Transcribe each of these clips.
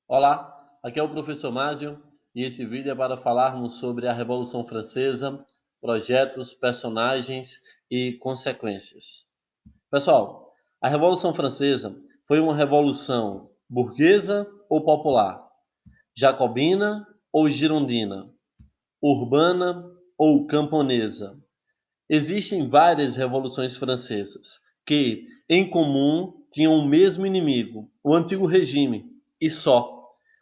Olá, aqui é o professor Másio e esse vídeo é para falarmos sobre a Revolução Francesa, projetos, personagens e consequências. Pessoal, a Revolução Francesa foi uma revolução burguesa ou popular, jacobina ou girondina, urbana ou camponesa. Existem várias revoluções francesas que, em comum, tinham o mesmo inimigo, o antigo regime, e só.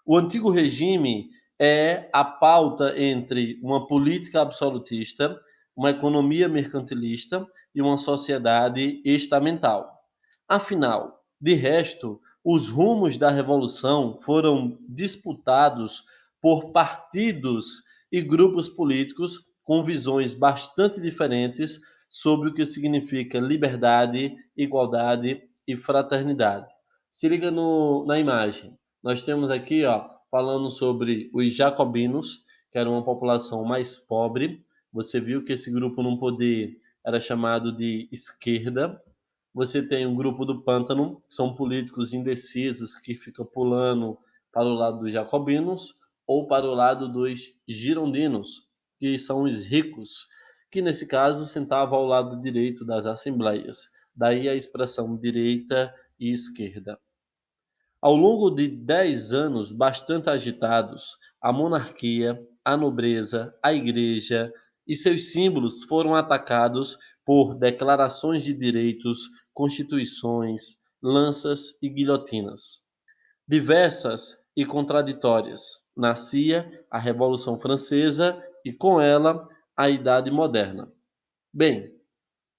O antigo regime é a pauta entre uma política absolutista, uma economia mercantilista e uma sociedade estamental. Afinal, de resto, os rumos da revolução foram disputados por partidos e grupos políticos com visões bastante diferentes sobre o que significa liberdade, igualdade e fraternidade. Se liga na imagem. Nós temos aqui, falando sobre os jacobinos, que era uma população mais pobre. Você viu que esse grupo no poder era chamado de esquerda. Você tem um grupo do Pântano, que são políticos indecisos que ficam pulando para o lado dos jacobinos ou para o lado dos girondinos, que são os ricos, que nesse caso sentavam ao lado direito das assembleias. Daí a expressão direita e esquerda. Ao longo de 10 anos bastante agitados, a monarquia, a nobreza, a igreja e seus símbolos foram atacados por declarações de direitos, constituições, lanças e guilhotinas. Diversas e contraditórias, nascia a Revolução Francesa e com ela a Idade Moderna. Bem,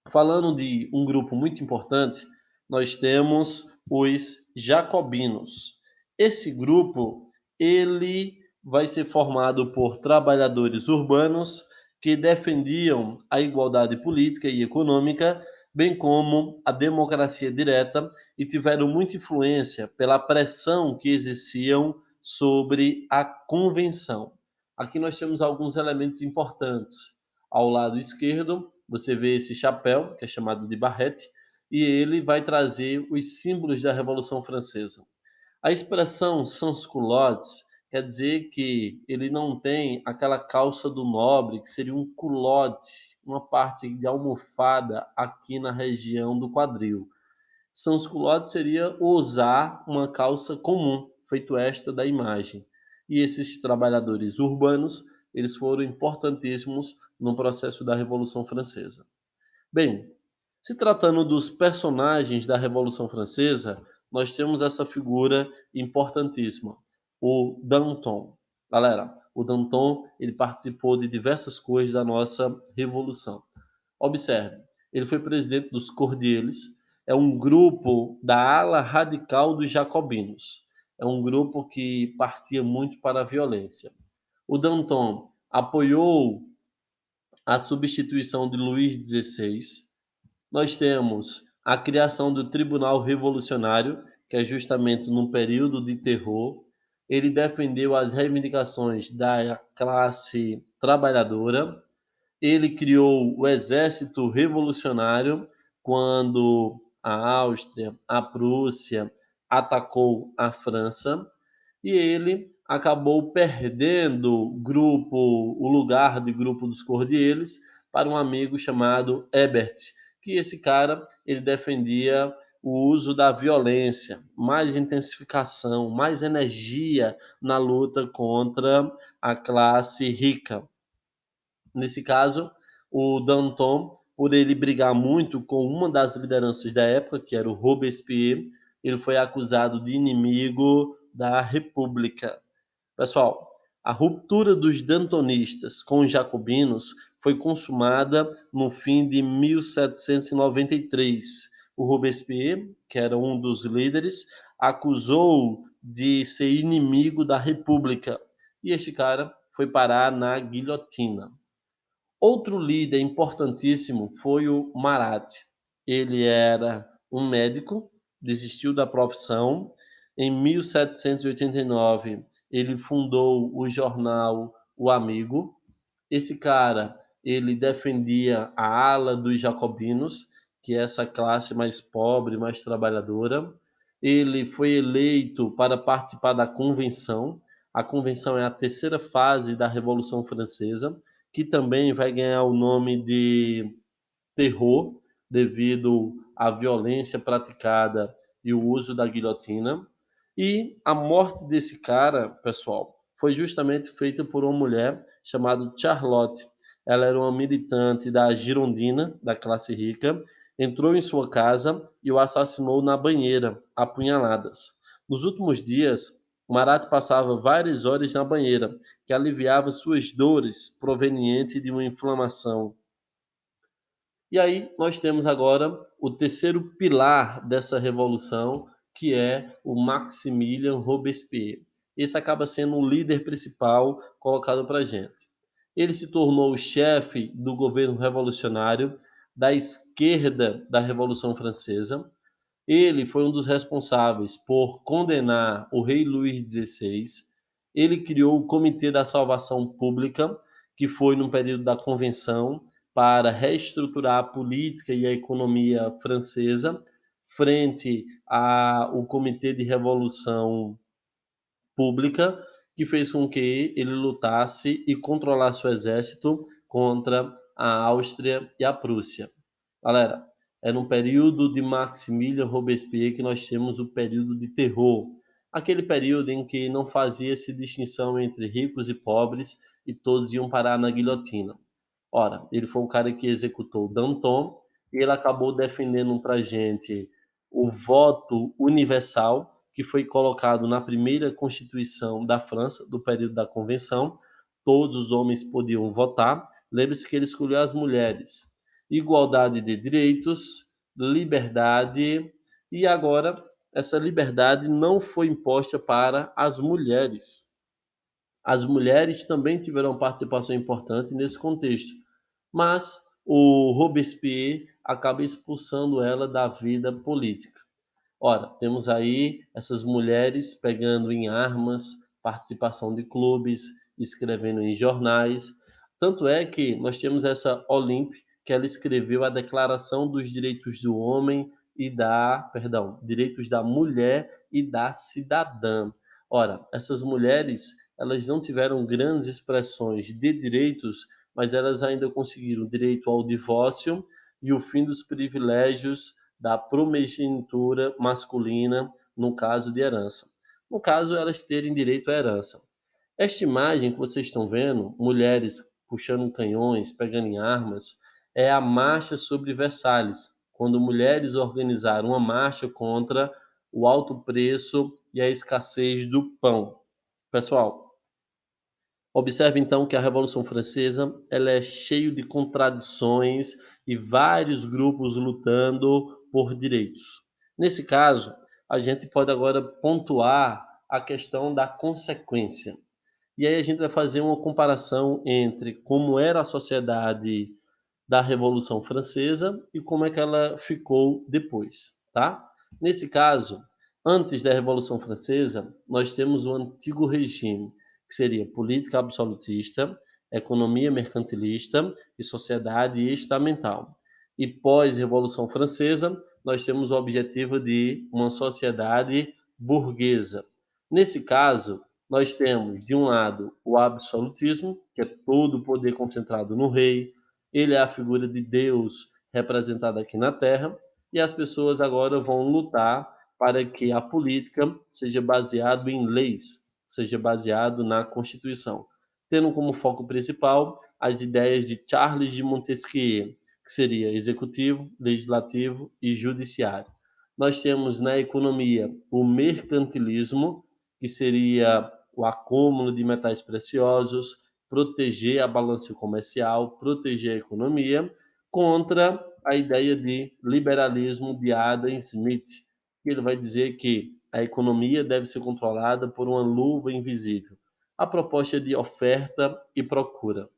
falando de um grupo muito importante, nós temos os jacobinos. Esse grupo, ele vai ser formado por trabalhadores urbanos que defendiam a igualdade política e econômica, bem como a democracia direta e tiveram muita influência pela pressão que exerciam sobre a convenção. Aqui nós temos alguns elementos importantes. Ao lado esquerdo, você vê esse chapéu, que é chamado de barrete, e ele vai trazer os símbolos da Revolução Francesa. A expressão sans-culottes quer dizer que ele não tem aquela calça do nobre, que seria um culotte, uma parte de almofada aqui na região do quadril. Sans-culotte seria usar uma calça comum, feito esta da imagem. E esses trabalhadores urbanos, eles foram importantíssimos no processo da Revolução Francesa. Bem, se tratando dos personagens da Revolução Francesa, nós temos essa figura importantíssima, o Danton. Galera, o Danton, ele participou de diversas coisas da nossa revolução. Observe, ele foi presidente dos Cordieles, é um grupo da ala radical dos jacobinos. É um grupo que partia muito para a violência. O Danton apoiou a substituição de Luís XVI. Nós temos a criação do Tribunal Revolucionário, que é justamente num período de terror. Ele defendeu as reivindicações da classe trabalhadora. Ele criou o Exército Revolucionário quando a Áustria, a Prússia atacou a França e ele acabou perdendo o lugar de grupo dos Cordieles para um amigo chamado Ebert, que esse cara ele defendia o uso da violência, mais intensificação, mais energia na luta contra a classe rica. Nesse caso, o Danton, por ele brigar muito com uma das lideranças da época, que era o Robespierre, ele foi acusado de inimigo da República. Pessoal, a ruptura dos dantonistas com os jacobinos foi consumada no fim de 1793. O Robespierre, que era um dos líderes, acusou de ser inimigo da República. E este cara foi parar na guilhotina. Outro líder importantíssimo foi o Marat. Ele era um médico, desistiu da profissão. Em 1789, ele fundou o jornal O Amigo. Esse cara, ele defendia a ala dos jacobinos, que é essa classe mais pobre, mais trabalhadora. ele foi eleito para participar da convenção. A convenção é a terceira fase da Revolução Francesa, que também vai ganhar o nome de terror devido à violência praticada e o uso da guilhotina. E a morte desse cara, pessoal, foi justamente feita por uma mulher chamada Charlotte. Ela era uma militante da Girondina, da classe rica, entrou em sua casa e o assassinou na banheira, a punhaladas. Nos últimos dias, Marat passava várias horas na banheira, que aliviava suas dores provenientes de uma inflamação. E aí nós temos agora o terceiro pilar dessa revolução, que é o Maximilien Robespierre. Esse acaba sendo o líder principal colocado para a gente. Ele se tornou o chefe do governo revolucionário da esquerda da Revolução Francesa. Ele foi um dos responsáveis por condenar o rei Luís XVI. Ele criou o Comitê da Salvação Pública, que foi no período da Convenção, para reestruturar a política e a economia francesa frente ao Comitê de Revolução Pública, que fez com que ele lutasse e controlasse o exército contra a Áustria e a Prússia. Galera, é no período de Maximilien Robespierre que nós temos o período de terror, aquele período em que não fazia-se distinção entre ricos e pobres e todos iam parar na guilhotina. Ora, ele foi o cara que executou Danton e ele acabou defendendo para a gente o voto universal, que foi colocado na primeira Constituição da França, do período da Convenção. Todos os homens podiam votar. Lembre-se que ele escolheu as mulheres. Igualdade de direitos, liberdade, e agora essa liberdade não foi imposta para as mulheres. As mulheres também tiveram participação importante nesse contexto, mas o Robespierre acaba expulsando ela da vida política. Ora, temos aí essas mulheres pegando em armas, participação de clubes, escrevendo em jornais. Tanto é que nós temos essa Olympe, que ela escreveu a Declaração dos Direitos do Homem e Direitos da Mulher e da Cidadã. Ora, essas mulheres, elas não tiveram grandes expressões de direitos, mas elas ainda conseguiram o direito ao divórcio e o fim dos privilégios da primogenitura masculina no caso de herança. No caso, elas terem direito à herança. Esta imagem que vocês estão vendo, mulheres puxando canhões, pegando em armas, é a marcha sobre Versalhes, quando mulheres organizaram uma marcha contra o alto preço e a escassez do pão. Pessoal, observe então que a Revolução Francesa ela é cheia de contradições e vários grupos lutando por direitos. Nesse caso, a gente pode agora pontuar a questão da consequência. E aí a gente vai fazer uma comparação entre como era a sociedade da Revolução Francesa e como é que ela ficou depois, tá? Nesse caso, antes da Revolução Francesa, nós temos o antigo regime, que seria política absolutista, economia mercantilista e sociedade estamental. E pós-Revolução Francesa, nós temos o objetivo de uma sociedade burguesa. Nesse caso, nós temos, de um lado, o absolutismo, que é todo o poder concentrado no rei, ele é a figura de Deus representada aqui na Terra, e as pessoas agora vão lutar para que a política seja baseada em leis, seja baseado na Constituição, tendo como foco principal as ideias de Charles de Montesquieu, que seria executivo, legislativo e judiciário. Nós temos na economia o mercantilismo, que seria o acúmulo de metais preciosos, proteger a balança comercial, proteger a economia, contra a ideia de liberalismo de Adam Smith, que ele vai dizer que a economia deve ser controlada por uma luva invisível. A proposta de oferta e procura.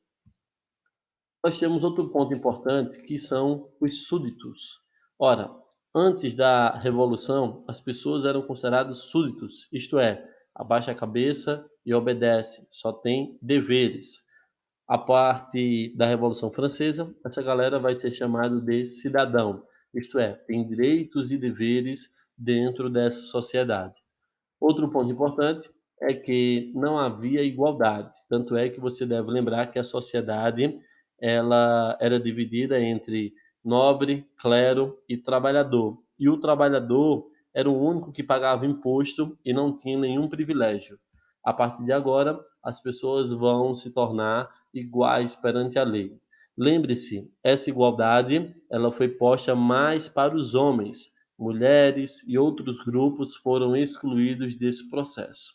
Nós temos outro ponto importante que são os súditos. Ora, antes da Revolução, as pessoas eram consideradas súditos, isto é, abaixa a cabeça e obedece, só tem deveres. A parte da Revolução Francesa, essa galera vai ser chamada de cidadão, isto é, tem direitos e deveres dentro dessa sociedade. Outro ponto importante é que não havia igualdade, tanto é que você deve lembrar que a sociedade ela era dividida entre nobre, clero e trabalhador. E o trabalhador era o único que pagava imposto e não tinha nenhum privilégio. A partir de agora, as pessoas vão se tornar iguais perante a lei. Lembre-se, essa igualdade ela foi posta mais para os homens. Mulheres e outros grupos foram excluídos desse processo.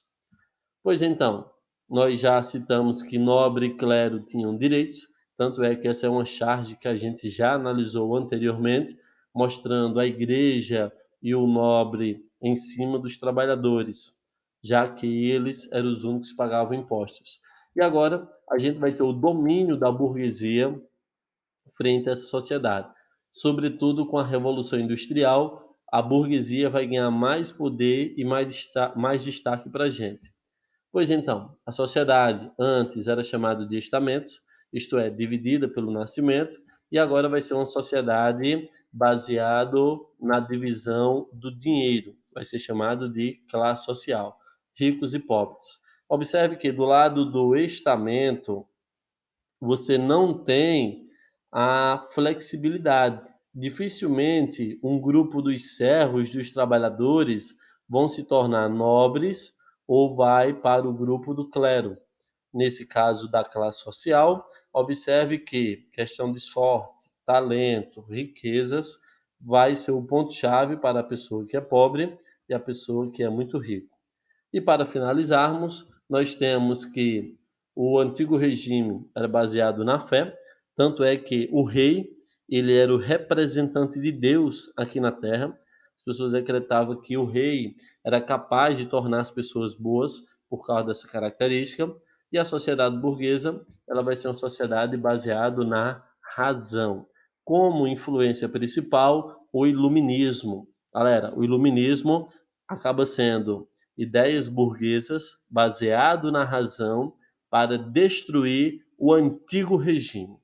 Pois então, nós já citamos que nobre e clero tinham direitos, tanto é que essa é uma charge que a gente já analisou anteriormente, mostrando a igreja e o nobre em cima dos trabalhadores, já que eles eram os únicos que pagavam impostos. E agora a gente vai ter o domínio da burguesia frente a essa sociedade. Sobretudo com a Revolução Industrial, a burguesia vai ganhar mais poder e mais destaque para a gente. Pois então, a sociedade antes era chamada de estamentos, isto é, dividida pelo nascimento, e agora vai ser uma sociedade baseada na divisão do dinheiro, vai ser chamado de classe social, ricos e pobres. Observe que do lado do estamento, você não tem a flexibilidade. Dificilmente um grupo dos servos, dos trabalhadores, vão se tornar nobres ou vai para o grupo do clero. Nesse caso da classe social, observe que questão de sorte, talento, riquezas vai ser o ponto-chave para a pessoa que é pobre e a pessoa que é muito rica. E para finalizarmos, nós temos que o antigo regime era baseado na fé, tanto é que o rei, ele era o representante de Deus aqui na terra. As pessoas acreditavam que o rei era capaz de tornar as pessoas boas por causa dessa característica, e a sociedade burguesa, ela vai ser uma sociedade baseada na razão. Como influência principal, o iluminismo. Galera, o iluminismo acaba sendo ideias burguesas baseado na razão para destruir o antigo regime.